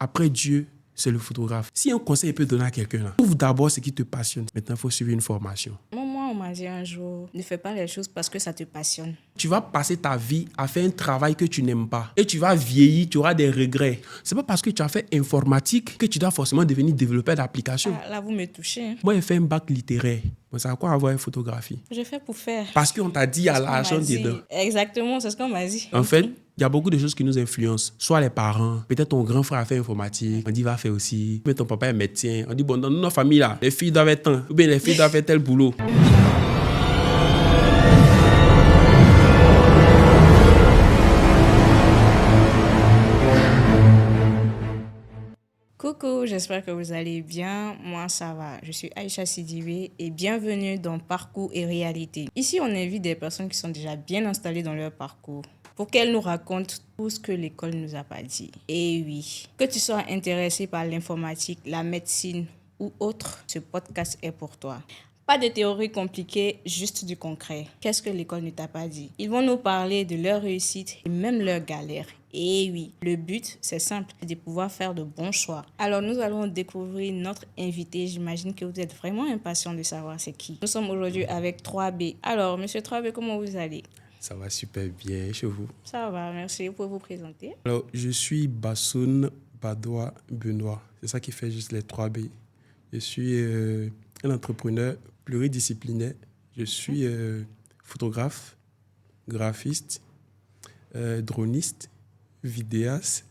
après Dieu, c'est le photographe. Si un conseil peut donner à quelqu'un, là, trouve d'abord ce qui te passionne. Maintenant, il faut suivre une formation. Moi, on m'a dit un jour, ne fais pas les choses parce que ça te passionne. Tu vas passer ta vie à faire un travail que tu n'aimes pas. Et tu vas vieillir, tu auras des regrets. C'est pas parce que tu as fait informatique que tu dois forcément devenir développeur d'application. Là, vous me touchez. Hein. Moi, j'ai fait un bac littéraire. Bon, ça a quoi avoir une photographie? Je fais pour faire. Parce qu'on t'a dit, il y a l'argent dedans. Exactement, c'est ce qu'on m'a dit. En fait, il y a beaucoup de choses qui nous influencent. Soit les parents, peut-être ton grand frère a fait informatique, on dit va faire aussi. Peut-être ton papa est médecin, on dit bon, dans notre famille là, les filles doivent être tant, ou bien les filles doivent faire tel boulot. Coucou, j'espère que vous allez bien. Moi, ça va. Je suis Aïcha Sidibé et bienvenue dans Parcours et Réalité. Ici, on invite des personnes qui sont déjà bien installées dans leur parcours pour qu'elles nous racontent tout ce que l'école ne nous a pas dit. Et oui, que tu sois intéressé par l'informatique, la médecine ou autre, ce podcast est pour toi. Pas de théories compliquées, juste du concret. Qu'est-ce que l'école ne t'a pas dit? Ils vont nous parler de leur réussite et même leurs galères. Et oui, le but, c'est simple, c'est de pouvoir faire de bons choix. Alors, nous allons découvrir notre invité. J'imagine que vous êtes vraiment impatient de savoir c'est qui. Nous sommes aujourd'hui avec 3B. Alors, monsieur 3B, comment vous allez? Ça va super bien chez vous. Ça va, merci. Vous pouvez vous présenter? Alors, je suis Bassoun Badois Benoît. C'est ça qui fait juste les 3B. Je suis un entrepreneur pluridisciplinaire. Je suis photographe, graphiste, droniste, vidéaste.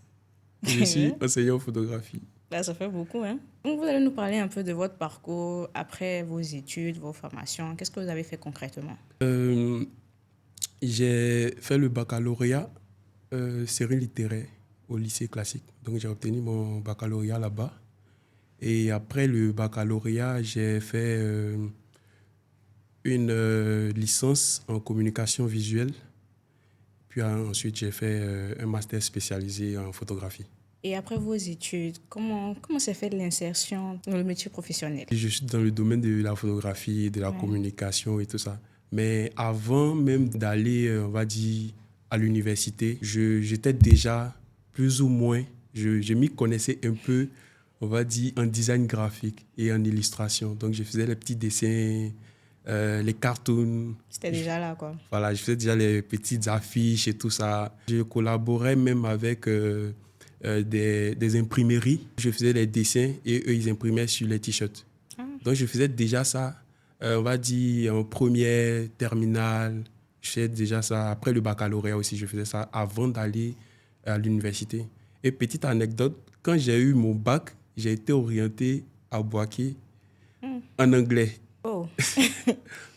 Je suis enseignant en photographie. Là, ça fait beaucoup, hein? Donc, vous allez nous parler un peu de votre parcours après vos études, vos formations. Qu'est-ce que vous avez fait concrètement? J'ai fait le baccalauréat série littéraire au lycée classique. Donc, j'ai obtenu mon baccalauréat là-bas. Et après le baccalauréat, j'ai fait une licence en communication visuelle. Puis ensuite, j'ai fait un master spécialisé en photographie. Et après vos études, comment s'est fait l'insertion dans le métier professionnel? Je suis dans le domaine de la photographie, de la communication et tout ça. Mais avant même d'aller, on va dire, à l'université, j'étais déjà plus ou moins, je m'y connaissais un peu, on va dire, en design graphique et en illustration. Donc, je faisais les petits dessins, les cartoons. C'était déjà là, quoi. Voilà, je faisais déjà les petites affiches et tout ça. Je collaborais même avec des imprimeries. Je faisais les dessins et eux, ils imprimaient sur les t-shirts. Donc, je faisais déjà ça, on va dire, en première, terminale. Je faisais déjà ça. Après le baccalauréat aussi, je faisais ça avant d'aller à l'université. Et petite anecdote, quand j'ai eu mon bac, j'ai été orienté à Boaké en anglais. Oh.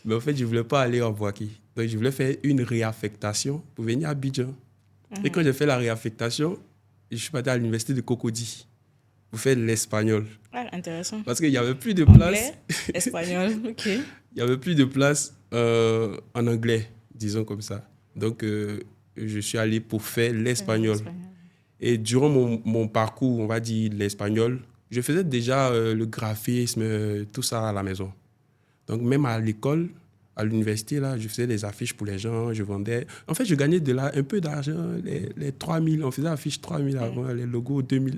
Mais en fait, je ne voulais pas aller à Boaké. Donc, je voulais faire une réaffectation pour venir à Abidjan. Et quand j'ai fait la réaffectation, je suis parti à l'université de Cocody pour faire l'espagnol. Ah, intéressant. Parce qu'il n'y avait plus de place. Anglais, espagnol, ok. Il n'y avait plus de place en anglais, disons comme ça. Donc, je suis allé pour faire l'espagnol. Et durant mon parcours, on va dire l'espagnol, je faisais déjà le graphisme, tout ça à la maison. Donc, même à l'école, à l'université, là, je faisais des affiches pour les gens, je vendais. En fait, je gagnais un peu d'argent, les 3 000. On faisait affiches 3 000 avant, les logos 2 000.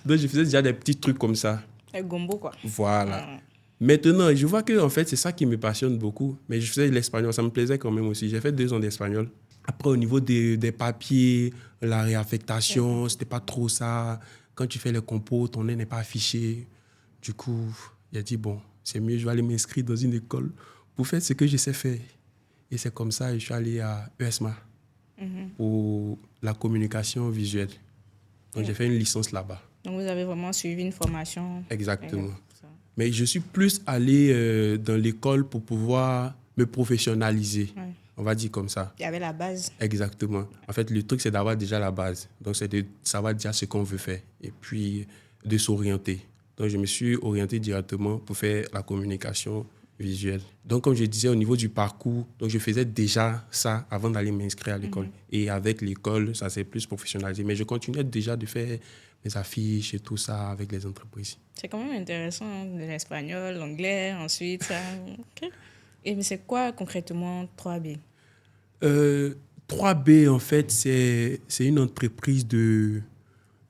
Donc, je faisais déjà des petits trucs comme ça. Un gombo, quoi. Voilà. Maintenant, je vois que en fait, c'est ça qui me passionne beaucoup. Mais je faisais l'espagnol, ça me plaisait quand même aussi. J'ai fait 2 ans d'espagnol. Après, au niveau des papiers, la réaffectation, c'était pas trop ça. Quand tu fais les compos, ton nom n'est pas affiché. Du coup, j'ai dit, bon, c'est mieux, je vais aller m'inscrire dans une école pour faire ce que je sais faire. Et c'est comme ça que je suis allé à ESMA pour la communication visuelle. Donc, j'ai fait une licence là-bas. Donc, vous avez vraiment suivi une formation. Exactement. Mais je suis plus allé dans l'école pour pouvoir me professionnaliser. Ouais. On va dire comme ça. Il y avait la base. Exactement. En fait, le truc, c'est d'avoir déjà la base. Donc, c'est de savoir déjà ce qu'on veut faire et puis de s'orienter. Donc, je me suis orienté directement pour faire la communication visuelle. Donc, comme je disais, au niveau du parcours, donc je faisais déjà ça avant d'aller m'inscrire à l'école. Et avec l'école, ça s'est plus professionnalisé. Mais je continuais déjà de faire mes affiches et tout ça avec les entreprises. C'est quand même intéressant, hein, l'espagnol, l'anglais, ensuite ça. Okay. Et mais c'est quoi concrètement 3B? 3B, en fait, c'est une entreprise de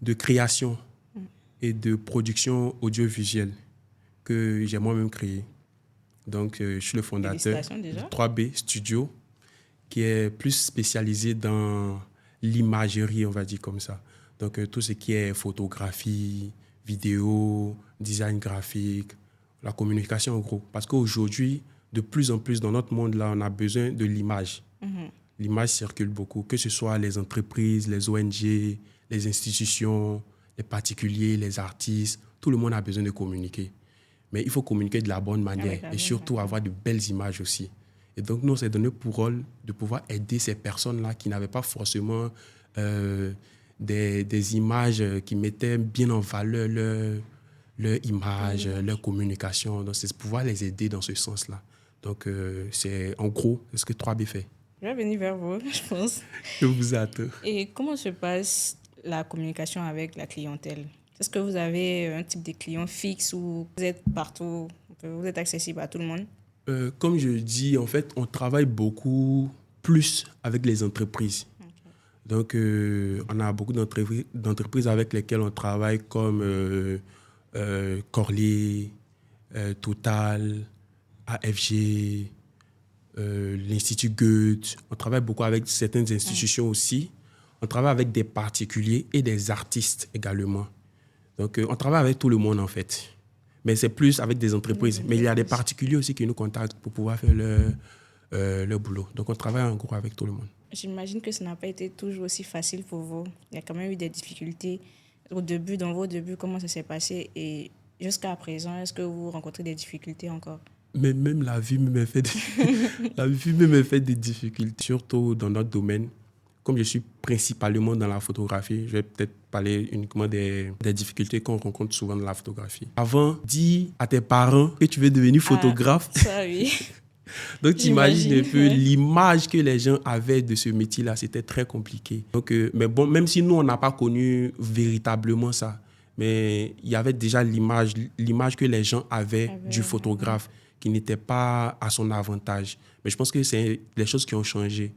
de création et de production audiovisuelle que j'ai moi-même créé. Donc, je suis le fondateur de 3B Studio, qui est plus spécialisé dans l'imagerie, on va dire comme ça. Donc, tout ce qui est photographie, vidéo, design graphique, la communication en gros. Parce qu'aujourd'hui, de plus en plus dans notre monde, là, on a besoin de l'image. L'image circule beaucoup, que ce soit les entreprises, les ONG, les institutions, les particuliers, les artistes. Tout le monde a besoin de communiquer. Mais il faut communiquer de la bonne manière et surtout avoir de belles images aussi. Et donc, nous, on s'est donné pour rôle de pouvoir aider ces personnes-là qui n'avaient pas forcément des images qui mettaient bien en valeur leur image, leur communication. Donc, c'est pouvoir les aider dans ce sens-là. Donc, c'est en gros ce que 3B fait. Je vais venir vers vous, je pense. Je vous attends. Et comment se passe la communication avec la clientèle? Est-ce que vous avez un type de client fixe ou vous êtes partout, vous êtes accessible à tout le monde? Comme je dis, en fait, on travaille beaucoup plus avec les entreprises. Donc, on a beaucoup d'entreprises avec lesquelles on travaille comme Corley, Total, AFG, l'Institut Goethe. On travaille beaucoup avec certaines institutions aussi. On travaille avec des particuliers et des artistes également. Donc, on travaille avec tout le monde, en fait. Mais c'est plus avec des entreprises. Mais il y a des particuliers aussi qui nous contactent pour pouvoir faire leur boulot. Donc, on travaille en gros avec tout le monde. J'imagine que ça n'a pas été toujours aussi facile pour vous. Il y a quand même eu des difficultés. Au début, dans vos débuts, comment ça s'est passé? Et jusqu'à présent, est-ce que vous rencontrez des difficultés encore? Mais même la vie me fait des difficultés, surtout dans notre domaine. Comme je suis principalement dans la photographie, je vais peut-être parler uniquement des difficultés qu'on rencontre souvent dans la photographie. Avant, dis à tes parents que tu veux devenir photographe. Ça, oui. Donc, tu imagines un peu l'image que les gens avaient de ce métier-là. C'était très compliqué. Donc, mais bon, même si nous, on n'a pas connu véritablement ça, mais il y avait déjà l'image que les gens avaient du photographe qui n'était pas à son avantage. Mais je pense que c'est des choses qui ont changé.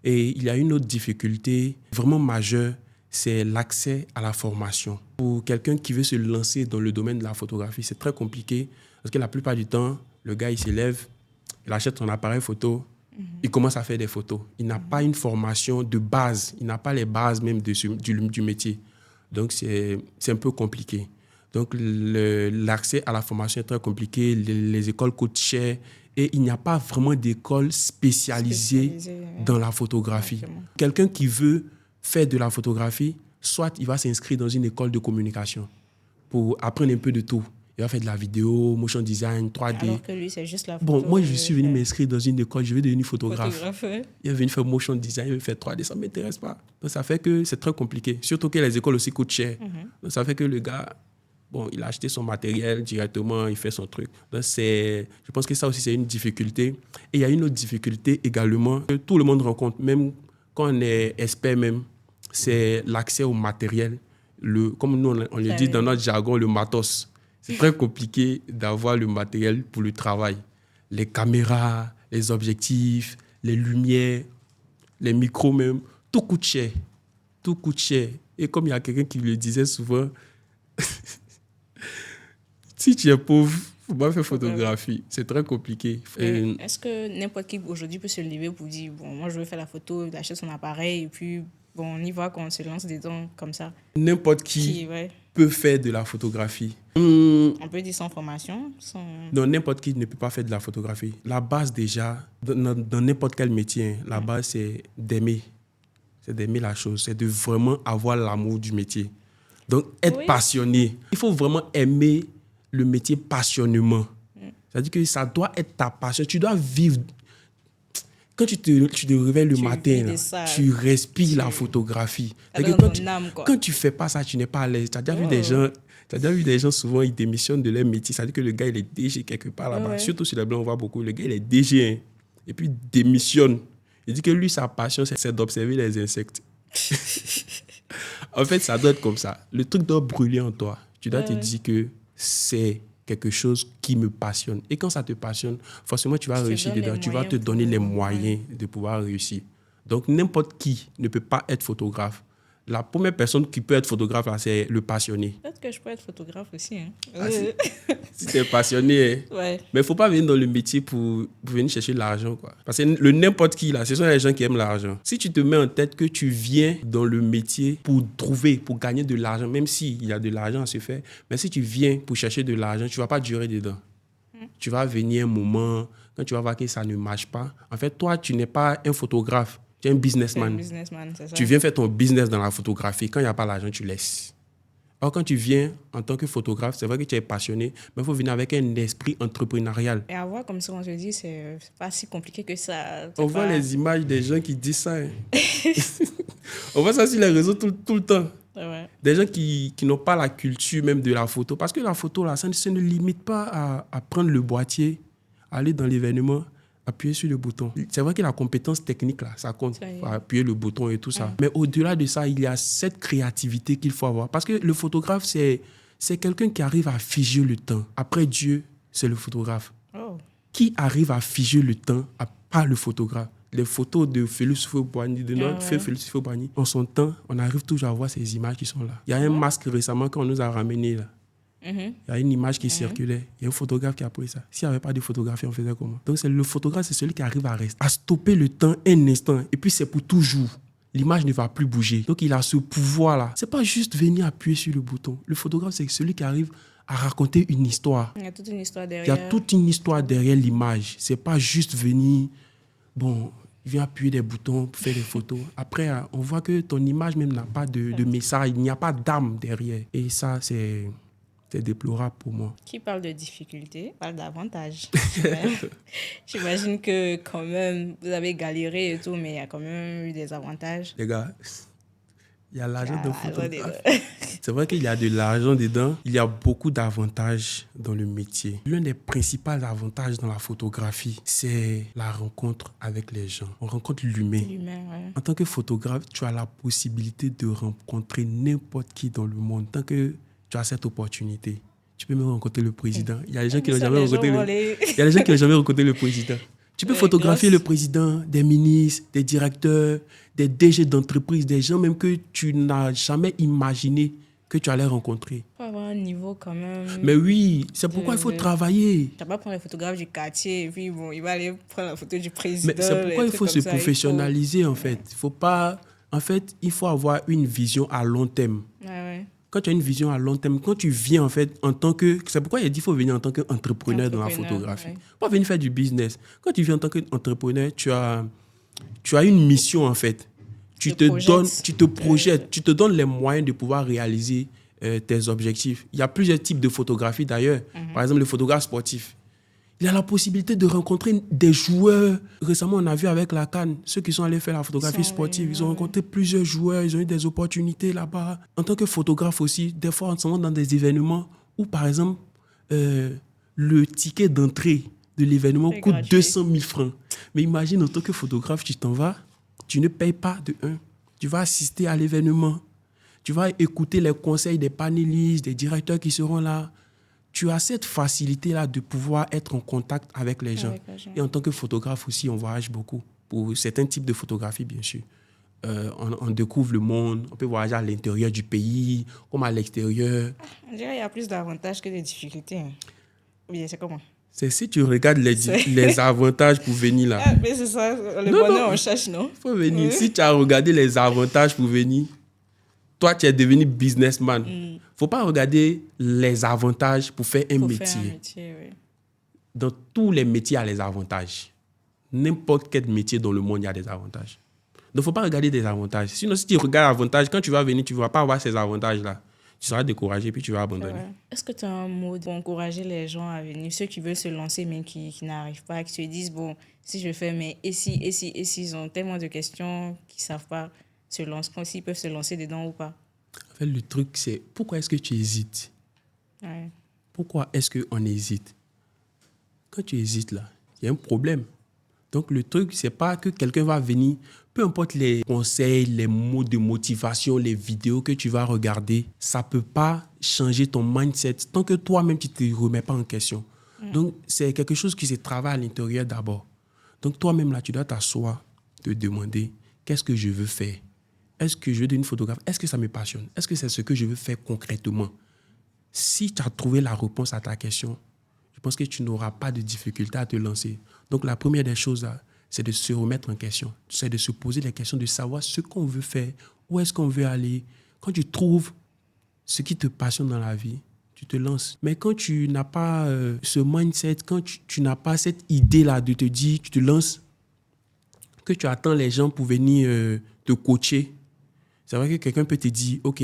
Et il y a une autre difficulté vraiment majeure, c'est l'accès à la formation. Pour quelqu'un qui veut se lancer dans le domaine de la photographie, c'est très compliqué parce que la plupart du temps, le gars, il s'élève, il achète son appareil photo, il commence à faire des photos. Il n'a pas une formation de base, il n'a pas les bases même du métier. Donc, c'est un peu compliqué. Donc, l'accès à la formation est très compliqué, les écoles coûtent cher. Et il n'y a pas vraiment d'école spécialisée dans la photographie. Exactement. Quelqu'un qui veut faire de la photographie, soit il va s'inscrire dans une école de communication pour apprendre un peu de tout. Il va faire de la vidéo, motion design, 3D. Alors que lui, c'est juste la photo. Bon, moi, je suis venu m'inscrire dans une école, je vais devenir photographe. Il est venu faire motion design, il veut faire 3D, ça ne m'intéresse pas. Donc, ça fait que c'est très compliqué. Surtout que les écoles aussi coûtent cher. Donc, ça fait que le gars... Bon, il a acheté son matériel directement, il fait son truc. Donc, je pense que ça aussi, c'est une difficulté. Et il y a une autre difficulté également que tout le monde rencontre, même quand on est expert même, c'est l'accès au matériel. Comme nous, on le dit dans notre jargon, le matos. C'est très compliqué d'avoir le matériel pour le travail. Les caméras, les objectifs, les lumières, les micros même, tout coûte cher. Tout coûte cher. Et comme il y a quelqu'un qui le disait souvent... Si tu es pauvre, il ne faut pas faire photographie. C'est très compliqué. Est-ce que n'importe qui aujourd'hui peut se lever pour dire bon, moi je veux faire la photo, il achète son appareil et puis bon, on y va quand on se lance dedans comme ça? N'importe qui peut faire de la photographie. On peut dire sans formation? Non, n'importe qui ne peut pas faire de la photographie. La base déjà, dans n'importe quel métier, la base c'est d'aimer. C'est d'aimer la chose. C'est de vraiment avoir l'amour du métier. Donc, être passionné. Il faut vraiment aimer le métier passionnément. C'est-à-dire que ça doit être ta passion. Tu dois vivre. Quand tu te réveilles le matin, là, tu respires la photographie. Quand tu ne fais pas ça, tu n'es pas à l'aise. Tu as déjà vu des gens, souvent, ils démissionnent de leur métier. C'est-à-dire que le gars, il est DG quelque part là-bas. Surtout sur les blancs, on voit beaucoup. Le gars, il est DG. Hein, et puis, il démissionne. Il dit que lui, sa passion, c'est d'observer les insectes. En fait, ça doit être comme ça. Le truc doit brûler en toi. Tu dois te dire que c'est quelque chose qui me passionne. Et quand ça te passionne, forcément, tu vas réussir dedans. Tu vas te donner les moyens de pouvoir réussir. Donc, n'importe qui ne peut pas être photographe. La première personne qui peut être photographe, là, c'est le passionné. Peut-être que je peux être photographe aussi. Hein. Ah, si tu es passionné, hein. Ouais. Mais il ne faut pas venir dans le métier pour venir chercher de l'argent, quoi. Parce que le n'importe qui, là, ce sont les gens qui aiment l'argent. Si tu te mets en tête que tu viens dans le métier pour gagner de l'argent, même s'il y a de l'argent à se faire, mais si tu viens pour chercher de l'argent, tu ne vas pas durer dedans. Tu vas venir un moment, quand tu vas voir que ça ne marche pas. En fait, toi, tu n'es pas un photographe. Tu es un businessman. C'est ça. Tu viens faire ton business dans la photographie. Quand il n'y a pas l'argent, tu laisses. Or, quand tu viens en tant que photographe, c'est vrai que tu es passionné, mais il faut venir avec un esprit entrepreneurial. Et avoir comme ça, on se dit, c'est pas si compliqué que ça. On voit les images des gens qui disent ça. Hein. On voit ça sur les réseaux tout le temps. Ouais. Des gens qui n'ont pas la culture même de la photo. Parce que la photo, là, ça ne limite pas à prendre le boîtier, aller dans l'événement, appuyer sur le bouton. C'est vrai que la compétence technique, là, ça compte. Faut appuyer le bouton et tout ça. Mais au-delà de ça, il y a cette créativité qu'il faut avoir. Parce que le photographe, c'est quelqu'un qui arrive à figer le temps. Après Dieu, c'est le photographe. Oh. Qui arrive à figer le temps à part le photographe? Les photos de Félix Houphouët-Boigny, de notre fait Félix Houphouët-Boigny, en son temps, on arrive toujours à voir ces images qui sont là. Il y a un masque récemment qu'on nous a ramené là. Il y a une image qui circulait. Il y a un photographe qui a pris ça. S'il n'y avait pas de photographie, on faisait comment? Donc, le photographe, c'est celui qui arrive à stopper le temps un instant. Et puis, c'est pour toujours. L'image ne va plus bouger. Donc, il a ce pouvoir-là. Ce n'est pas juste venir appuyer sur le bouton. Le photographe, c'est celui qui arrive à raconter une histoire. Il y a toute une histoire derrière. Il y a toute une histoire derrière l'image. Ce n'est pas juste venir, il vient appuyer des boutons pour faire des photos. Après, on voit que ton image même n'a pas de message. Il n'y a pas d'âme derrière. Et ça, c'est déplorable pour moi. Qui parle de difficultés parle d'avantages. J'imagine que quand même, vous avez galéré et tout, mais il y a quand même eu des avantages. Les gars, il y a l'argent de photographe. C'est vrai qu'il y a de l'argent dedans. Il y a beaucoup d'avantages dans le métier. L'un des principaux avantages dans la photographie, c'est la rencontre avec les gens. On rencontre l'humain. Ouais. En tant que photographe, tu as la possibilité de rencontrer n'importe qui dans le monde. Tant que tu as cette opportunité, tu peux même rencontrer le président. Il y a des gens qui n'ont jamais rencontré Il y a des gens qui n'ont jamais rencontré le président. Tu peux photographier le président, des ministres, des directeurs, des DG d'entreprise, des gens même que tu n'as jamais imaginé que tu allais rencontrer. Il faut avoir un niveau quand même. Mais oui, c'est pourquoi il faut travailler. Tu vas pas prendre le photographe du quartier et puis il va aller prendre la photo du président. Mais c'est pourquoi il faut se professionnaliser en fait. Il faut pas... En fait, il faut avoir une vision à long terme. Ouais. Quand tu as une vision à long terme, quand tu viens en fait en tant que... C'est pourquoi il a dit qu'il faut venir en tant qu'entrepreneur dans la photographie. Pas venir faire du business. Quand tu viens en tant qu'entrepreneur, tu as une mission en fait. Tu te projettes, tu te donnes les moyens de pouvoir réaliser tes objectifs. Il y a plusieurs types de photographies d'ailleurs. Par exemple, le photographe sportif. Il a la possibilité de rencontrer des joueurs. Récemment, on a vu avec la CAN, ceux qui sont allés faire la photographie sportive, ils ont rencontré plusieurs joueurs, ils ont eu des opportunités là-bas. En tant que photographe aussi, des fois, on se rend dans des événements où, par exemple, le ticket d'entrée de l'événement coûte 200 000 francs. Mais imagine, en tant que photographe, tu t'en vas, tu ne payes pas de 1. Tu vas assister à l'événement. Tu vas écouter les conseils des panélistes, des directeurs qui seront là. Tu as cette facilité-là de pouvoir être en contact avec les gens. Et en tant que photographe aussi, on voyage beaucoup. Pour certains types de photographie, bien sûr. On découvre le monde, on peut voyager à l'intérieur du pays, comme à l'extérieur. On dirait qu'il y a plus d'avantages que de difficultés. Oui, c'est comment? C'est si tu regardes les avantages pour venir là. Mais c'est ça, le bonheur, on cherche, non? Il faut venir. Si tu as regardé les avantages pour venir, toi, tu es devenu businessman. Il ne faut pas regarder les avantages pour faire un métier. Oui. Dans tous les métiers, il y a les avantages. N'importe quel métier dans le monde, il y a des avantages. Donc, il ne faut pas regarder des avantages. Sinon, si tu regardes les avantages, quand tu vas venir, tu ne vas pas avoir ces avantages-là. Tu seras découragé puis tu vas abandonner. Est-ce que tu as un mot pour encourager les gens à venir, ceux qui veulent se lancer mais qui n'arrivent pas, qui se disent, si je fais, mais et si, ils ont tellement de questions qu'ils ne savent pas se lancer, s'ils peuvent se lancer dedans ou pas? En fait, le truc, c'est pourquoi est-ce que tu hésites? Pourquoi est-ce qu'on hésite? Quand tu hésites, là, il y a un problème. Donc, le truc, c'est pas que quelqu'un va venir, peu importe les conseils, les mots de motivation, les vidéos que tu vas regarder, ça peut pas changer ton mindset tant que toi-même, tu te remets pas en question. Donc, c'est quelque chose qui se travaille à l'intérieur d'abord. Donc, toi-même, là, tu dois t'asseoir, te demander, qu'est-ce que je veux faire? est-ce que je veux devenir photographe? Est-ce que ça me passionne? Est-ce que c'est ce que je veux faire concrètement? Si tu as trouvé la réponse à ta question, je pense que tu n'auras pas de difficulté à te lancer. Donc, la première des choses, là, c'est de se remettre en question. C'est de se poser les questions, de savoir ce qu'on veut faire, où est-ce qu'on veut aller. Quand tu trouves ce qui te passionne dans la vie, tu te lances. Mais quand tu n'as pas ce mindset, quand tu n'as pas cette idée-là de te dire, tu te lances, que tu attends les gens pour venir te coacher, c'est vrai que quelqu'un peut te dire, OK,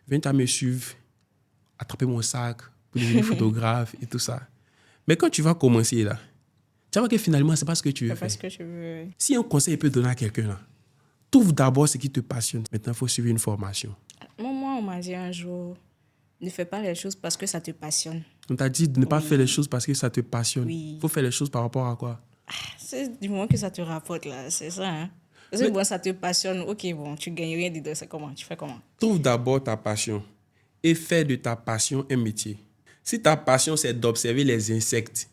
viens à me suivre, attraper mon sac pour devenir photographe et tout ça. Mais quand tu vas commencer là, tu vas voir que finalement, ce n'est pas ce que tu veux faire. C'est pas ce que tu veux. Si un conseil peut donner à quelqu'un là, trouve d'abord ce qui te passionne. Maintenant, il faut suivre une formation. Moi, on m'a dit un jour, ne fais pas les choses parce que ça te passionne. On t'a dit de ne pas faire les choses parce que ça te passionne. Oui. Il faut faire les choses par rapport à quoi? C'est du moment que ça te rapporte, là, c'est ça. Hein? Parce que bon, ça te passionne, ok, bon, tu gagnes rien dedans, c'est comment? Tu fais comment? Trouve d'abord ta passion et fais de ta passion un métier. Si ta passion, c'est d'observer les insectes,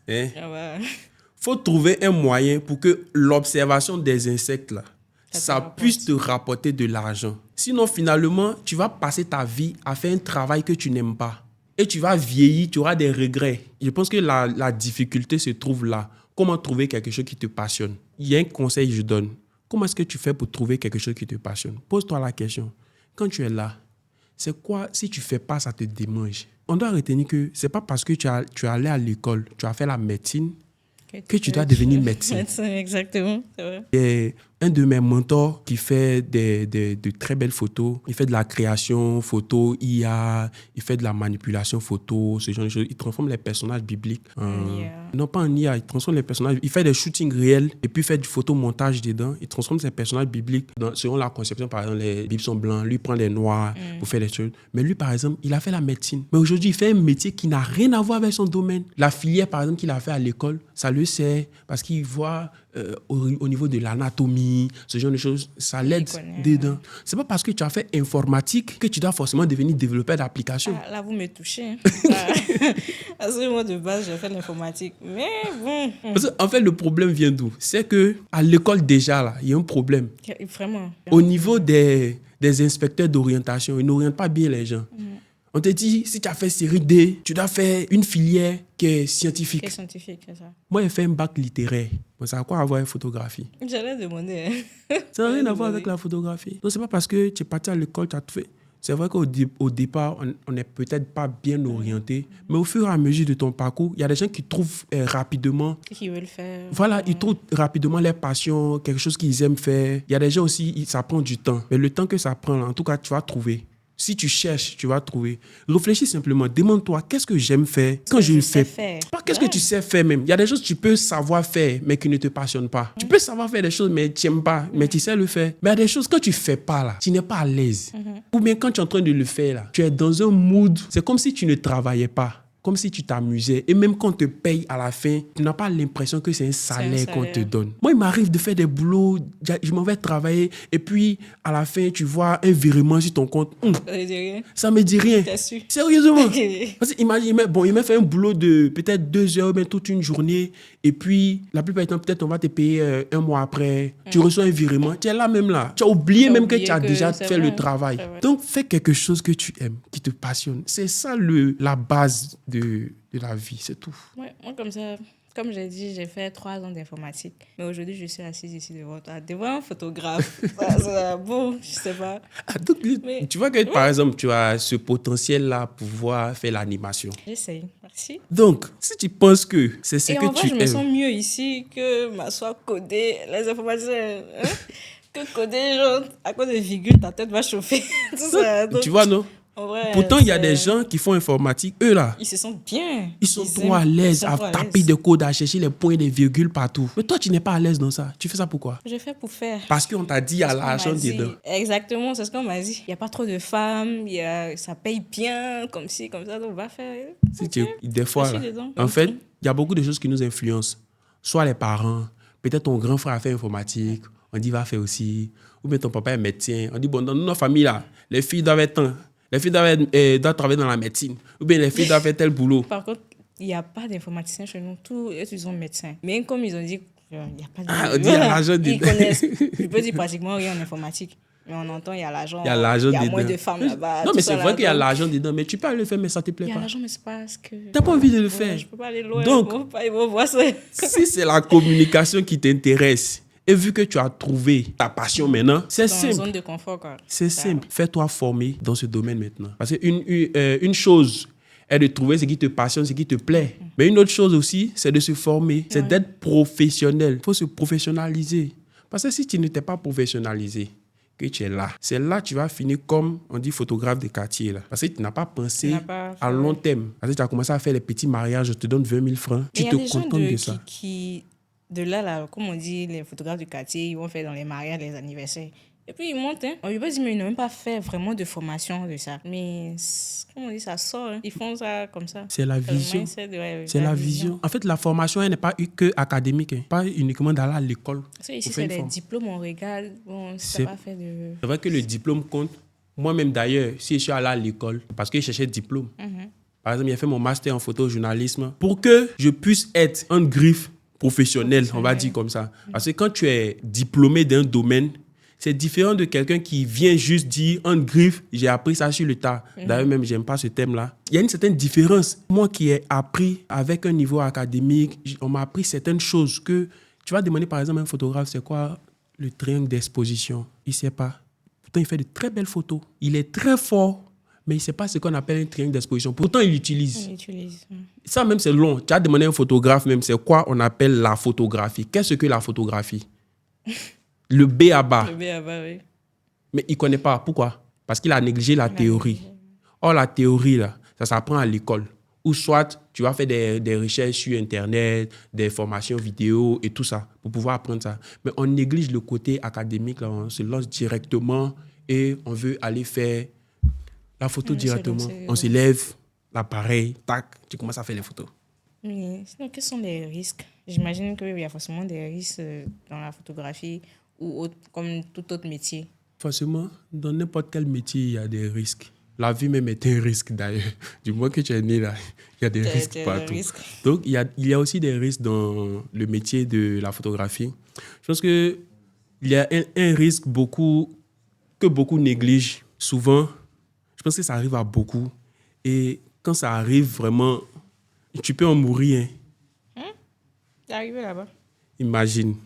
faut trouver un moyen pour que l'observation des insectes, là, ça puisse te rapporter de l'argent. Sinon, finalement, tu vas passer ta vie à faire un travail que tu n'aimes pas. Et tu vas vieillir, tu auras des regrets. Je pense que la difficulté se trouve là. Comment trouver quelque chose qui te passionne? Il y a un conseil que je donne. Comment est-ce que tu fais pour trouver quelque chose qui te passionne? Pose-toi la question. Quand tu es là, c'est quoi, si tu ne fais pas, ça te démange? On doit retenir que ce n'est pas parce que tu es allé à l'école, tu as fait la médecine, que tu dois devenir médecin. Exactement, c'est vrai. Et un de mes mentors qui fait de très belles photos, il fait de la création photo, IA, il fait de la manipulation photo, ce genre de choses. Il transforme les personnages bibliques non pas en IA, il transforme les personnages, il fait des shootings réels et puis il fait du photomontage dedans. Il transforme ces personnages bibliques selon la conception. Par exemple, les bibles sont blancs, lui prend les noirs pour faire des choses. Mais lui, par exemple, il a fait la médecine. Mais aujourd'hui, il fait un métier qui n'a rien à voir avec son domaine. La filière, par exemple, qu'il a fait à l'école, ça le sait parce qu'il voit au niveau de l'anatomie, ce genre de choses, ça l'aide dedans. C'est pas parce que tu as fait informatique que tu dois forcément devenir développeur d'application. Ah, là, vous me touchez. Parce que moi, de base, j'ai fait l'informatique. Mais bon. Parce qu'en fait, le problème vient d'où? C'est qu'à l'école, déjà, là, il y a un problème. Vraiment. Au niveau des inspecteurs d'orientation, ils n'orientent pas bien les gens. On te dit, si tu as fait série D, tu dois faire une filière qui est scientifique. Qui est scientifique, c'est ça. Moi, j'ai fait un bac littéraire. Bon, ça a quoi à voir avec photographie? J'allais demander. Ça n'a rien à voir avec la photographie. Donc, c'est pas parce que tu es parti à l'école, tu as tout fait. C'est vrai qu'au départ, on n'est peut-être pas bien orienté, mais au fur et à mesure de ton parcours, il y a des gens qui trouvent rapidement... Qui veulent faire. Voilà, ils trouvent rapidement leur passion, quelque chose qu'ils aiment faire. Il y a des gens aussi, ça prend du temps. Mais le temps que ça prend, en tout cas, tu vas trouver. Si tu cherches, tu vas trouver. Réfléchis simplement. Demande-toi, qu'est-ce que j'aime faire quand je le fais? Pas qu'est-ce que tu sais faire même. Il y a des choses que tu peux savoir faire, mais qui ne te passionnent pas. Tu peux savoir faire des choses, mais tu n'aimes pas, mais tu sais le faire. Mais il y a des choses, quand tu ne fais pas, là, tu n'es pas à l'aise. Ou bien quand tu es en train de le faire, là, tu es dans un mood. C'est comme si tu ne travaillais pas. Comme si tu t'amusais. Et même quand on te paye à la fin, tu n'as pas l'impression que c'est un salaire qu'on te donne. Moi, il m'arrive de faire des boulots, je m'en vais travailler, et puis à la fin, tu vois un virement sur ton compte. Ça me dit rien. Ça me dit rien. T'as su. Sérieusement. Parce que imagine, il m'a fait un boulot de peut-être 2 heures, même toute une journée, et puis la plupart du temps, peut-être on va te payer un mois après. Tu reçois un virement. Tu es là même là. Tu as oublié même que tu as déjà fait le travail. Donc, fais quelque chose que tu aimes, qui te passionne. C'est ça la base de la vie, c'est tout. Ouais, moi, comme ça, comme j'ai dit, j'ai fait 3 ans d'informatique. Mais aujourd'hui, je suis assise ici devant un photographe. Bon, je sais pas. Donc, tu vois que, par exemple, tu as ce potentiel-là pour pouvoir faire l'animation. J'essaye, merci. Donc, si tu penses que c'est ce que tu aimes... je me sens mieux ici que m'asseoir coder les informaticiens. Que coder, genre, à cause des virgules, ta tête va chauffer. Tout ça, donc... Tu vois, non? Ouais, pourtant, il y a des gens qui font informatique, eux là. Ils se sentent bien. Ils sont trop à l'aise à taper des codes, à chercher les points, des virgules partout. Mais toi, tu n'es pas à l'aise dans ça. Tu fais ça pourquoi? Je fais pour faire. Parce qu'on t'a dit, il y a l'argent dedans. Exactement, c'est ce qu'on m'a dit. Il n'y a pas trop de femmes, ça paye bien, comme ci, comme ça, donc on va faire. Des fois, là, en fait, il y a beaucoup de choses qui nous influencent. Soit les parents, peut-être ton grand frère a fait informatique, on dit va faire aussi. Ou bien ton papa est médecin. On dit, bon, dans notre famille, là, les filles doivent être... Les filles doivent travailler dans la médecine. Ou bien les filles doivent faire tel boulot. Par contre, il n'y a pas d'informaticiens chez nous. Tous, ils sont médecins. Mais comme ils ont dit, il n'y a pas de... On dit, il y a l'argent ils connaissent, je peux dire pratiquement rien en informatique. Mais on entend, il y a l'argent. Il y a l'argent Il y a dedans. moins de femmes là-bas. Non, tout mais ça c'est vrai là, qu'il y a donc, l'argent dedans, mais tu peux aller le faire, mais ça te plaît il y a pas. l'argent, mais c'est pas ce que... T'as pas envie de le Ouais, faire. je peux pas aller loin. Donc, Ils vont voir ça. si c'est la communication qui t'intéresse, et vu que tu as trouvé ta passion maintenant, c'est Dans une simple. zone de confort, quoi. C'est simple. Fais-toi former dans ce domaine maintenant. Parce qu'une chose est de trouver ce qui te passionne, ce qui te plaît. Mais une autre chose aussi, c'est de se former. C'est d'être professionnel. Il faut se professionnaliser. Parce que si tu ne t'es pas professionnalisé, que tu es là, c'est là que tu vas finir comme, on dit, photographe de quartier. Là. Parce que tu n'as pas pensé à long terme. Parce que tu as commencé à faire les petits mariages, je te donne 20 000 francs. Mais Tu te contentes de ça. De là, comme on dit, les photographes du quartier, ils vont faire dans les mariages, les anniversaires. Et puis ils montent, hein. On lui va dire, mais ils n'ont même pas fait vraiment de formation de ça. Mais, comme on dit, ça sort, hein. Ils font ça comme ça. C'est la vision. C'est la vision. En fait, la formation, elle n'est pas que académique, hein. Pas uniquement d'aller à l'école. Parce que ici, c'est des diplômes, on regarde. Bon, si pas fait de... C'est vrai que le diplôme compte. Moi-même, d'ailleurs, si je suis allé à l'école, parce que je cherchais diplôme. Par exemple, j'ai fait mon master en photojournalisme pour que je puisse être un griffe professionnel, on va dire comme ça. Parce que quand tu es diplômé d'un domaine, c'est différent de quelqu'un qui vient juste dire en griffe, j'ai appris ça sur le tas. D'ailleurs, même, j'aime pas ce thème-là. Il y a une certaine différence. Moi qui ai appris avec un niveau académique, on m'a appris certaines choses que tu vas demander, par exemple, à un photographe, c'est quoi le triangle d'exposition? Il sait pas. Pourtant, il fait de très belles photos. Il est très fort, mais il ne sait pas ce qu'on appelle un triangle d'exposition. Pourtant, il l'utilise. Ça même, c'est long. Tu as demandé à un photographe même, c'est quoi on appelle la photographie. Qu'est-ce que la photographie? Le B à bas. Le B à bas, oui. Mais il ne connaît pas. Pourquoi? Parce qu'il a négligé la théorie. Or, la théorie, là, ça s'apprend à l'école. Ou soit, tu vas faire des recherches sur Internet, des formations vidéo et tout ça, pour pouvoir apprendre ça. Mais on néglige le côté académique, là, on se lance directement et on veut aller faire la photo directement. On se lève, l'appareil, tac, tu commences à faire les photos. Mais sinon, quels sont les risques? J'imagine qu'il y a forcément des risques dans la photographie ou comme tout autre métier. Forcément, dans n'importe quel métier, il y a des risques. La vie même est un risque d'ailleurs. Du moment que tu es né là, il y a des risques partout. Donc, il y a aussi des risques dans le métier de la photographie. Je pense qu'il y a un risque que beaucoup négligent. Souvent, je pense que ça arrive à beaucoup. Et quand ça arrive vraiment, tu peux en mourir. C'est arrivé là-bas. Imagine,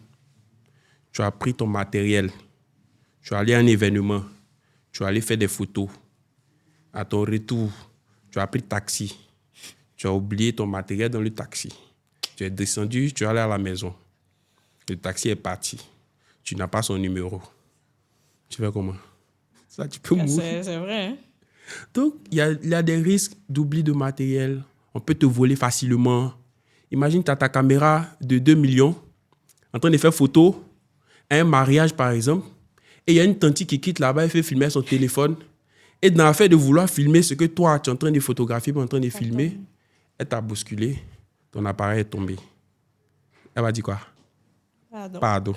tu as pris ton matériel, tu es allé à un événement, tu es allé faire des photos. À ton retour, tu as pris le taxi. Tu as oublié ton matériel dans le taxi. Tu es descendu, tu es allé à la maison. Le taxi est parti. Tu n'as pas son numéro. Tu fais comment? Ça, tu peux mourir. C'est vrai, hein? Donc, il y a des risques d'oubli de matériel. On peut te voler facilement. Imagine, tu as ta caméra de 2 millions en train de faire photo à un mariage, par exemple, et il y a une tante qui quitte là-bas et fait filmer son téléphone. Et dans l'affaire de vouloir filmer ce que toi, tu es en train de photographier, en train de filmer, elle t'a bousculé, ton appareil est tombé. Elle va dire quoi? Pardon.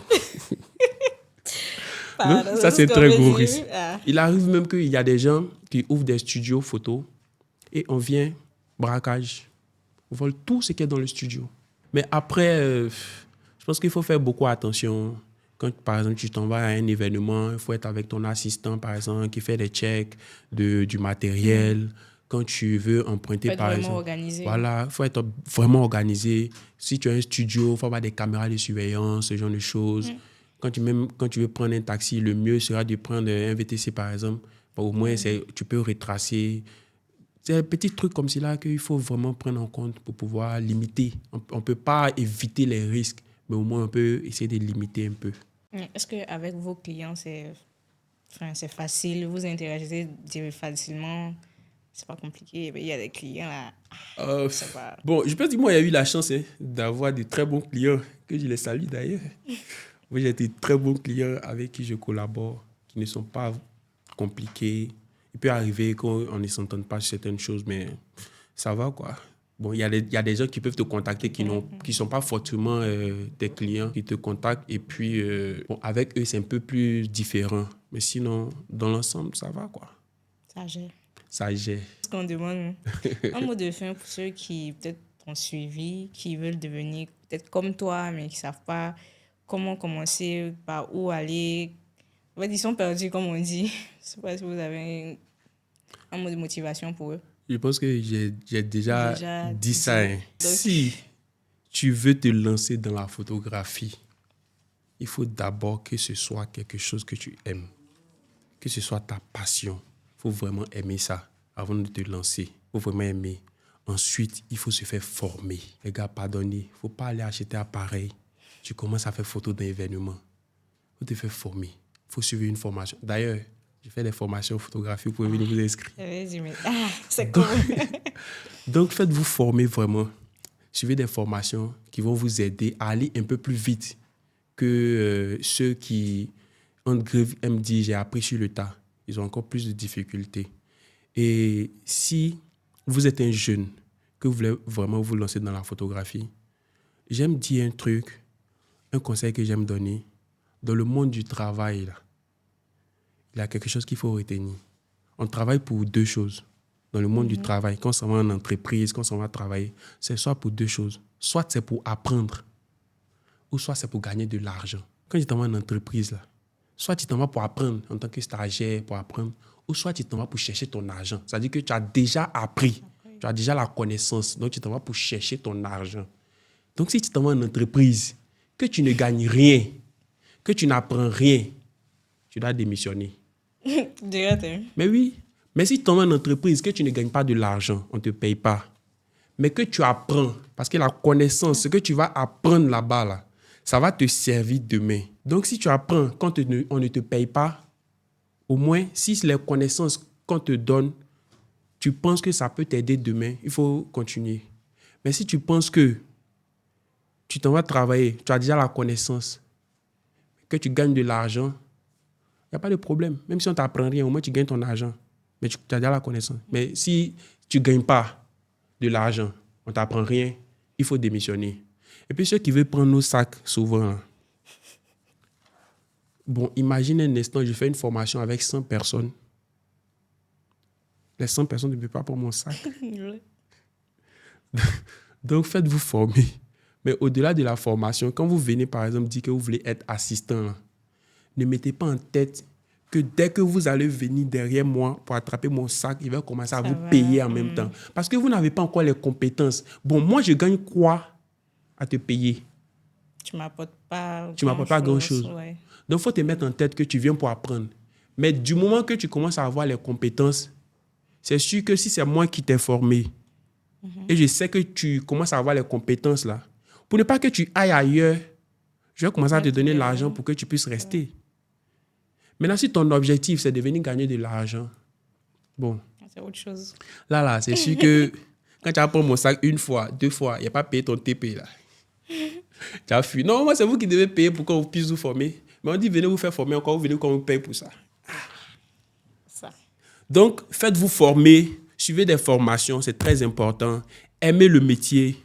Donc, ça, c'est très gros risque. Il arrive même qu'il y a des gens qui ouvrent des studios photos et on vient, braquage. On vole tout ce qui est dans le studio. Mais après, je pense qu'il faut faire beaucoup attention. Quand, par exemple, tu t'en vas à un événement, il faut être avec ton assistant, par exemple, qui fait des checks du matériel. Quand tu veux emprunter, par exemple. Organisé. Voilà, il faut être vraiment organisé. Si tu as un studio, il faut avoir des caméras de surveillance, ce genre de choses. Quand tu veux prendre un taxi, le mieux sera de prendre un VTC, par exemple. Au moins, tu peux retracer. C'est un petit truc comme cela qu'il faut vraiment prendre en compte pour pouvoir limiter. On ne peut pas éviter les risques, mais au moins on peut essayer de limiter un peu. Est-ce qu'avec vos clients, c'est facile, vous interagissez facilement, c'est pas compliqué? Il y a des clients là. Bon, je peux dire, moi, il y a eu la chance d'avoir de très bons clients, que je les salue d'ailleurs. Moi, j'ai des très bons clients avec qui je collabore, qui ne sont pas compliqués. Il peut arriver qu'on ne s'entende pas sur certaines choses, mais ça va, quoi. Bon, il y a des gens qui peuvent te contacter qui ne sont pas forcément des clients qui te contactent. Et puis, avec eux, c'est un peu plus différent. Mais sinon, dans l'ensemble, ça va, quoi. Ça gère. Ce qu'on demande, un mot de fin pour ceux qui peut-être ont suivi, qui veulent devenir peut-être comme toi, mais qui ne savent pas comment commencer, par où aller, En fait, ils sont perdus, comme on dit. Je ne sais pas si vous avez un mot de motivation pour eux. Je pense que j'ai déjà dit ça. Hein. Donc, si tu veux te lancer dans la photographie, il faut d'abord que ce soit quelque chose que tu aimes, que ce soit ta passion. Il faut vraiment aimer ça avant de te lancer. Il faut vraiment aimer. Ensuite, il faut se faire former. Les gars, pardonnez, il ne faut pas aller acheter un appareil. Tu commences à faire photo d'un événement. Il faut te faire former. Il faut suivre une formation. D'ailleurs, j'ai fait des formations photographie, vous pouvez venir vous inscrire. C'est cool. Donc, faites-vous former vraiment. Suivez des formations qui vont vous aider à aller un peu plus vite que ceux qui, en grève, me disent j'ai appris sur le tas. Ils ont encore plus de difficultés. Et si vous êtes un jeune, que vous voulez vraiment vous lancer dans la photographie, j'aime dire un truc, un conseil que j'aime donner. Dans le monde du travail, là, il y a quelque chose qu'il faut retenir. On travaille pour deux choses. Dans le monde du travail, quand on s'en va en entreprise, quand on s'en va travailler, c'est soit pour deux choses. Soit c'est pour apprendre, ou soit c'est pour gagner de l'argent. Quand tu t'en vas en entreprise, là, soit tu t'en vas pour apprendre en tant que stagiaire, pour apprendre, ou soit tu t'en vas pour chercher ton argent. C'est-à-dire que tu as déjà appris, tu as déjà la connaissance, donc tu t'en vas pour chercher ton argent. Donc si tu t'en vas en entreprise, que tu ne gagnes rien, que tu n'apprends rien, tu dois démissionner. Mais oui, mais si tu t'en vas en entreprise, que tu ne gagnes pas de l'argent, on ne te paye pas, mais que tu apprends, parce que la connaissance, ce que tu vas apprendre là-bas, là, ça va te servir demain. Donc, si tu apprends quand on ne te paye pas, au moins, si les connaissances qu'on te donne, tu penses que ça peut t'aider demain, il faut continuer. Mais si tu penses que tu t'en vas travailler, tu as déjà la connaissance, que tu gagnes de l'argent, il n'y a pas de problème. Même si on ne t'apprend rien, au moins tu gagnes ton argent. Mais tu as déjà la connaissance. Mais si tu ne gagnes pas de l'argent, on ne t'apprend rien, il faut démissionner. Et puis ceux qui veulent prendre nos sacs, souvent, là. Bon, imagine un instant, je fais une formation avec 100 personnes. Les 100 personnes ne peuvent pas prendre mon sac. Donc, faites-vous former. Mais au-delà de la formation, quand vous venez, par exemple, dire que vous voulez être assistant, là, ne mettez pas en tête que dès que vous allez venir derrière moi pour attraper mon sac, il va commencer à vous payer en même temps. Parce que vous n'avez pas encore les compétences. Bon, moi, je gagne quoi à te payer? Tu ne m'apportes pas grand-chose. Ouais. Donc, il faut te mettre en tête que tu viens pour apprendre. Mais du moment que tu commences à avoir les compétences, c'est sûr que si c'est moi qui t'ai formé, et je sais que tu commences à avoir les compétences là, pour ne pas que tu ailles ailleurs, je vais commencer à te donner l'argent pour que tu puisses rester. Maintenant, si ton objectif, c'est de venir gagner de l'argent, bon. C'est autre chose. Là, c'est sûr que quand tu as pris mon sac une fois, deux fois, il n'y a pas payé ton TP là. Tu as fui. Non, moi, c'est vous qui devez payer pour qu'on puisse vous former. Mais on dit, venez vous faire former encore, vous venez qu'on vous paye pour ça. Ça. Donc, faites-vous former, suivez des formations, c'est très important. Aimez le métier.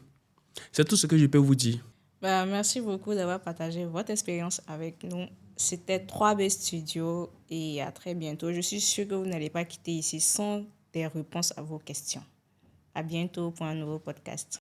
C'est tout ce que je peux vous dire. Merci beaucoup d'avoir partagé votre expérience avec nous. C'était 3B Studio et à très bientôt. Je suis sûre que vous n'allez pas quitter ici sans des réponses à vos questions. À bientôt pour un nouveau podcast.